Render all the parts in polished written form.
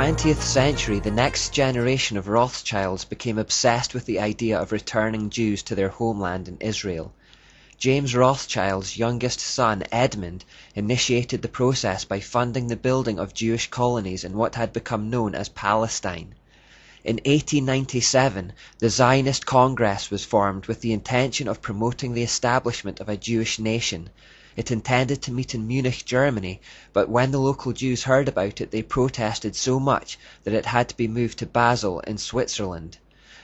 20th century, the next generation of Rothschilds became obsessed with the idea of returning Jews to their homeland in Israel. James Rothschild's youngest son, Edmund, initiated the process by funding the building of Jewish colonies in what had become known as Palestine. In 1897, the Zionist Congress was formed with the intention of promoting the establishment of a Jewish nation. It intended to meet in Munich, Germany, but when the local Jews heard about it, they protested so much that it had to be moved to Basel in Switzerland.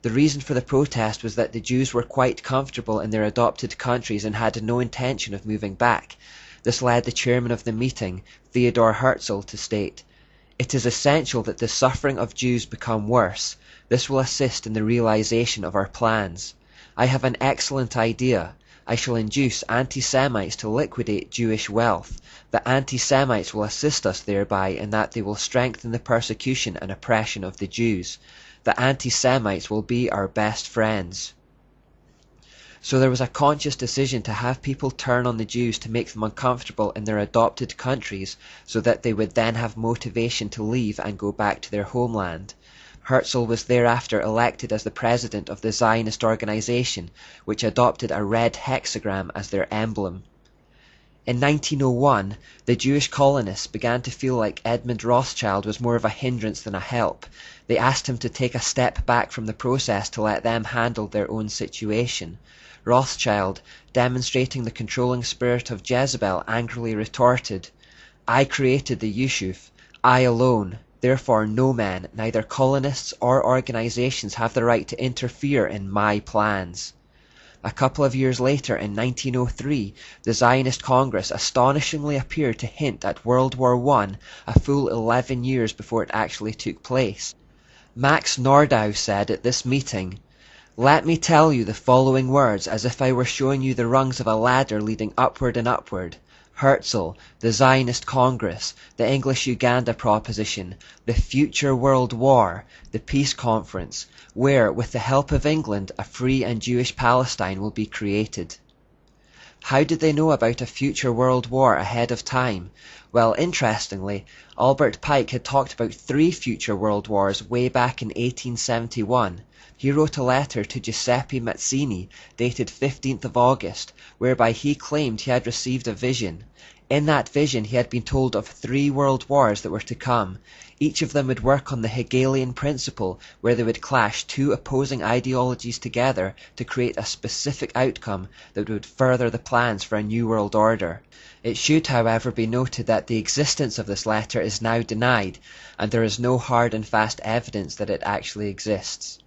The reason for the protest was that the Jews were quite comfortable in their adopted countries and had no intention of moving back. This led the chairman of the meeting, Theodor Herzl, to state, "It is essential that the suffering of Jews become worse. This will assist in the realization of our plans. I have an excellent idea. I shall induce anti-Semites to liquidate Jewish wealth. The anti-Semites will assist us thereby in that they will strengthen the persecution and oppression of the Jews. The anti-Semites will be our best friends." So there was a conscious decision to have people turn on the Jews to make them uncomfortable in their adopted countries so that they would then have motivation to leave and go back to their homeland. Herzl was thereafter elected as the president of the Zionist organization, which adopted a red hexagram as their emblem. In 1901, the Jewish colonists began to feel like Edmund Rothschild was more of a hindrance than a help. They asked him to take a step back from the process to let them handle their own situation. Rothschild, demonstrating the controlling spirit of Jezebel, angrily retorted, "I created the Yishuf, I alone. Therefore no man, neither colonists or organizations, have the right to interfere in my plans." A couple of years later, in 1903, the Zionist Congress astonishingly appeared to hint at World War I a full 11 years before it actually took place. Max Nordau said at this meeting, "Let me tell you the following words as if I were showing you the rungs of a ladder leading upward and upward. Herzl, the Zionist Congress, the English-Uganda Proposition, the future World War, the Peace Conference, where, with the help of England, a free and Jewish Palestine will be created." How did they know about a future world war ahead of time? Well, interestingly, Albert Pike had talked about 3 future world wars way back in 1871. He wrote a letter to Giuseppe Mazzini, dated 15th of August, whereby he claimed he had received a vision. In that vision he had been told of 3 world wars that were to come. Each of them would work on the Hegelian principle, where they would clash 2 opposing ideologies together to create a specific outcome that would further the plans for a new world order. It should, however, be noted that the existence of this letter is now denied, and there is no hard and fast evidence that it actually exists.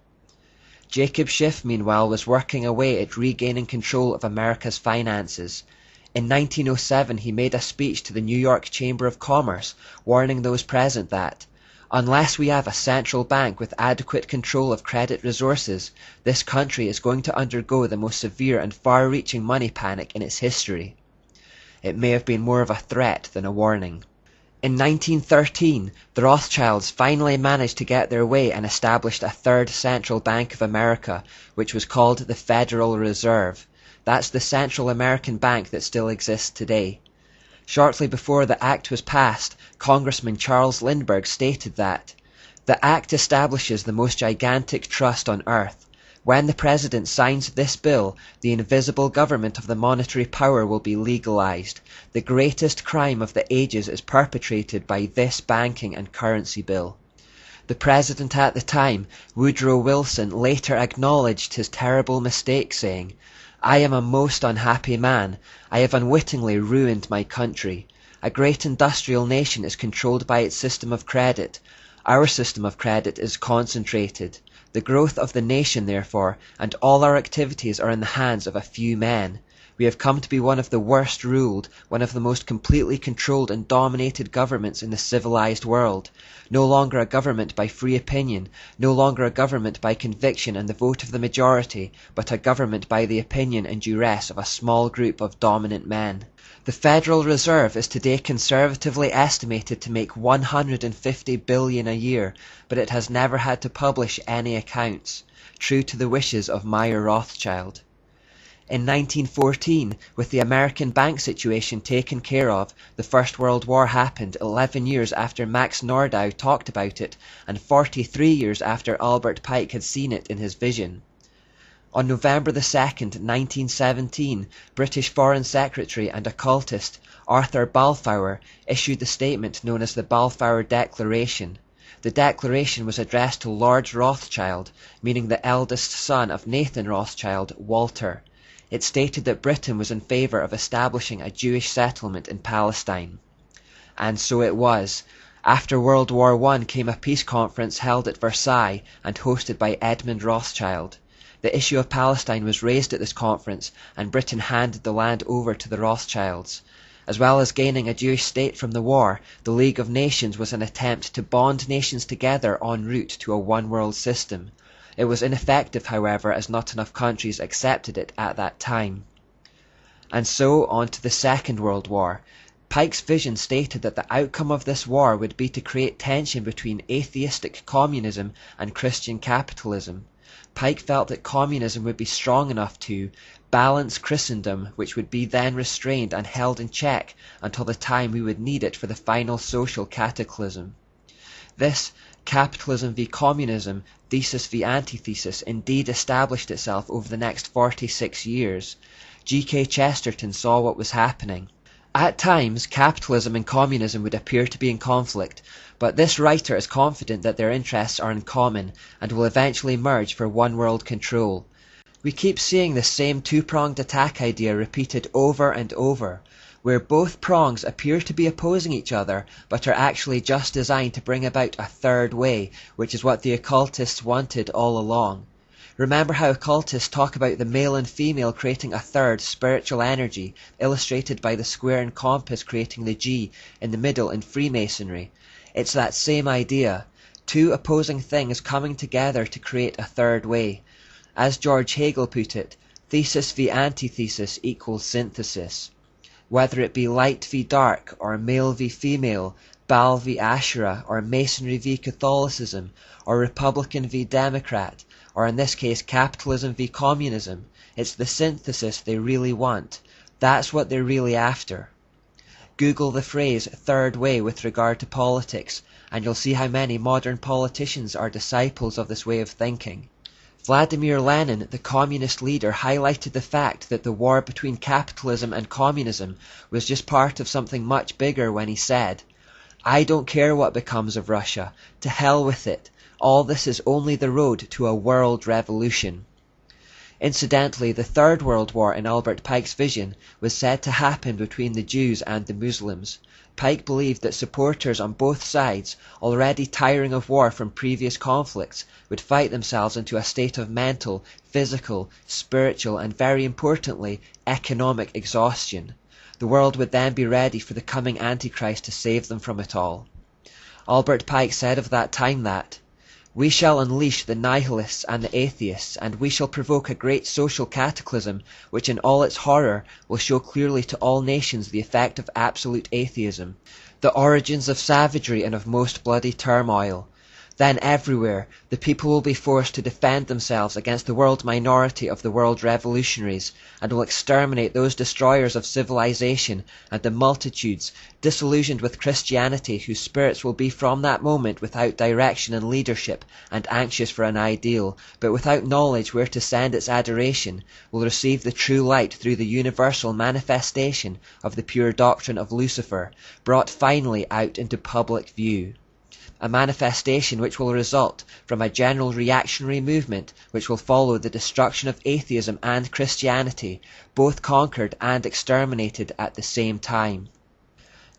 Jacob Schiff, meanwhile, was working away at regaining control of America's finances. In 1907 he made a speech to the New York Chamber of Commerce, warning those present that, "Unless we have a central bank with adequate control of credit resources, this country is going to undergo the most severe and far-reaching money panic in its history." It may have been more of a threat than a warning. In 1913, the Rothschilds finally managed to get their way and established a third central bank of America, which was called the Federal Reserve. That's the Central American Bank that still exists today. Shortly before the act was passed, Congressman Charles Lindbergh stated that, "The act establishes the most gigantic trust on earth. When the President signs this bill, the invisible government of the monetary power will be legalized. The greatest crime of the ages is perpetrated by this banking and currency bill." The President at the time, Woodrow Wilson, later acknowledged his terrible mistake, saying, "I am a most unhappy man. I have unwittingly ruined my country. A great industrial nation is controlled by its system of credit. Our system of credit is concentrated. The growth of the nation, therefore, and all our activities are in the hands of a few men. We have come to be one of the worst ruled, one of the most completely controlled and dominated governments in the civilized world. No longer a government by free opinion, no longer a government by conviction and the vote of the majority, but a government by the opinion and duress of a small group of dominant men. The Federal Reserve is today conservatively estimated to make $150 billion a year, but it has never had to publish any accounts, true to the wishes of Meyer Rothschild. In 1914, with the American bank situation taken care of, the First World War happened 11 years after Max Nordau talked about it, and 43 years after Albert Pike had seen it in his vision. On November 2nd, 1917, British Foreign Secretary and occultist Arthur Balfour issued the statement known as the Balfour Declaration. The declaration was addressed to Lord Rothschild, meaning the eldest son of Nathan Rothschild, Walter. It stated that Britain was in favour of establishing a Jewish settlement in Palestine. And so it was. After World War I came a peace conference held at Versailles and hosted by Edmund Rothschild. The issue of Palestine was raised at this conference, and Britain handed the land over to the Rothschilds. As well as gaining a Jewish state from the war, the League of Nations was an attempt to bond nations together en route to a one-world system. It was ineffective, however, as not enough countries accepted it at that time. And so on to the Second World War. Pike's vision stated that the outcome of this war would be to create tension between atheistic communism and Christian capitalism. Pike felt that communism would be strong enough to balance Christendom, which would be then restrained and held in check until the time we would need it for the final social cataclysm. This capitalism v communism, thesis v antithesis, indeed established itself over the next 46 years. G.K. Chesterton saw what was happening. At times, capitalism and communism would appear to be in conflict, but this writer is confident that their interests are in common and will eventually merge for one-world control. We keep seeing the same two-pronged attack idea repeated over and over, where both prongs appear to be opposing each other but are actually just designed to bring about a third way, which is what the occultists wanted all along. Remember how occultists talk about the male and female creating a third spiritual energy, illustrated by the square and compass creating the G in the middle in Freemasonry. It's that same idea, two opposing things coming together to create a third way. As George Hegel put it, thesis v antithesis equals synthesis. Whether it be light v dark, or male v female, Baal v Asherah, or Masonry v Catholicism, or Republican v Democrat, or in this case capitalism v communism, it's the synthesis they really want. That's what they're really after. Google the phrase third way with regard to politics, and you'll see how many modern politicians are disciples of this way of thinking. Vladimir Lenin, the communist leader, highlighted the fact that the war between capitalism and communism was just part of something much bigger when he said, "I don't care what becomes of Russia. To hell with it. All this is only the road to a world revolution." Incidentally, the Third World War in Albert Pike's vision was said to happen between the Jews and the Muslims. Pike believed that supporters on both sides, already tiring of war from previous conflicts, would fight themselves into a state of mental, physical, spiritual, and very importantly, economic exhaustion. The world would then be ready for the coming Antichrist to save them from it all. Albert Pike said of that time that, "We shall unleash the nihilists and the atheists, and we shall provoke a great social cataclysm which in all its horror will show clearly to all nations the effect of absolute atheism, the origins of savagery and of most bloody turmoil. Then everywhere the people will be forced to defend themselves against the world minority of the world revolutionaries, and will exterminate those destroyers of civilization and the multitudes, disillusioned with Christianity, whose spirits will be from that moment without direction and leadership, and anxious for an ideal, but without knowledge where to send its adoration, will receive the true light through the universal manifestation of the pure doctrine of Lucifer, brought finally out into public view. A manifestation which will result from a general reactionary movement which will follow the destruction of atheism and Christianity, both conquered and exterminated at the same time."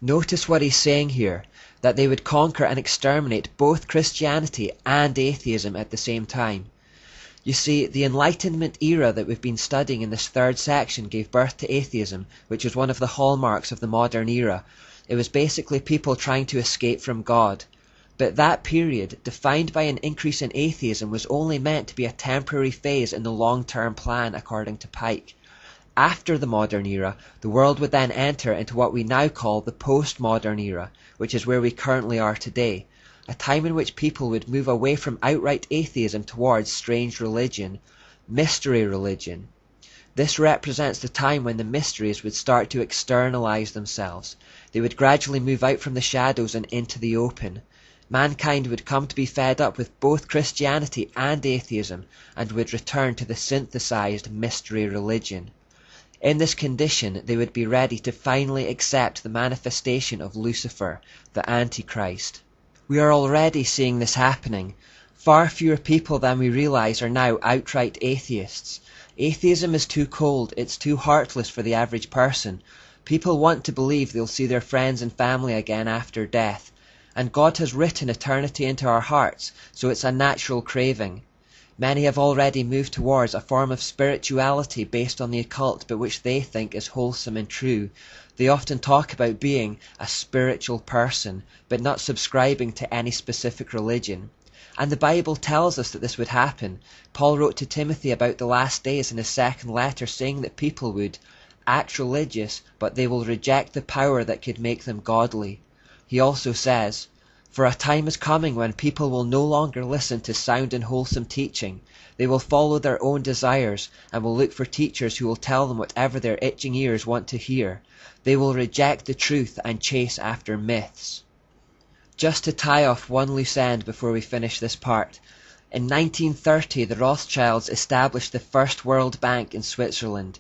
Notice what he's saying here, that they would conquer and exterminate both Christianity and atheism at the same time. You see, the Enlightenment era that we've been studying in this third section gave birth to atheism, which was one of the hallmarks of the modern era. It was basically people trying to escape from God. But that period, defined by an increase in atheism, was only meant to be a temporary phase in the long-term plan, according to Pike. After the modern era, the world would then enter into what we now call the post-modern era, which is where we currently are today, a time in which people would move away from outright atheism towards strange religion, mystery religion. This represents the time when the mysteries would start to externalize themselves. They would gradually move out from the shadows and into the open. Mankind would come to be fed up with both Christianity and atheism, and would return to the synthesized mystery religion. In this condition, they would be ready to finally accept the manifestation of Lucifer, the Antichrist. We are already seeing this happening. Far fewer people than we realize are now outright atheists. Atheism is too cold, it's too heartless for the average person. People want to believe they'll see their friends and family again after death. And God has written eternity into our hearts, so it's a natural craving. Many have already moved towards a form of spirituality based on the occult, but which they think is wholesome and true. They often talk about being a spiritual person, but not subscribing to any specific religion. And the Bible tells us that this would happen. Paul wrote to Timothy about the last days in his second letter, saying that people would act religious, but they will reject the power that could make them godly. He also says, "For a time is coming when people will no longer listen to sound and wholesome teaching. They will follow their own desires and will look for teachers who will tell them whatever their itching ears want to hear. They will reject the truth and chase after myths." Just to tie off one loose end before we finish this part, in 1930 the Rothschilds established the first World Bank in Switzerland.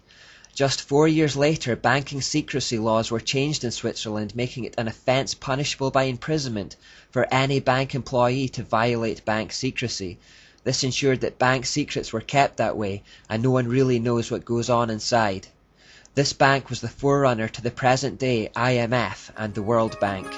Just 4 years later, banking secrecy laws were changed in Switzerland, making it an offence punishable by imprisonment for any bank employee to violate bank secrecy. This ensured that bank secrets were kept that way, and no one really knows what goes on inside. This bank was the forerunner to the present-day IMF and the World Bank.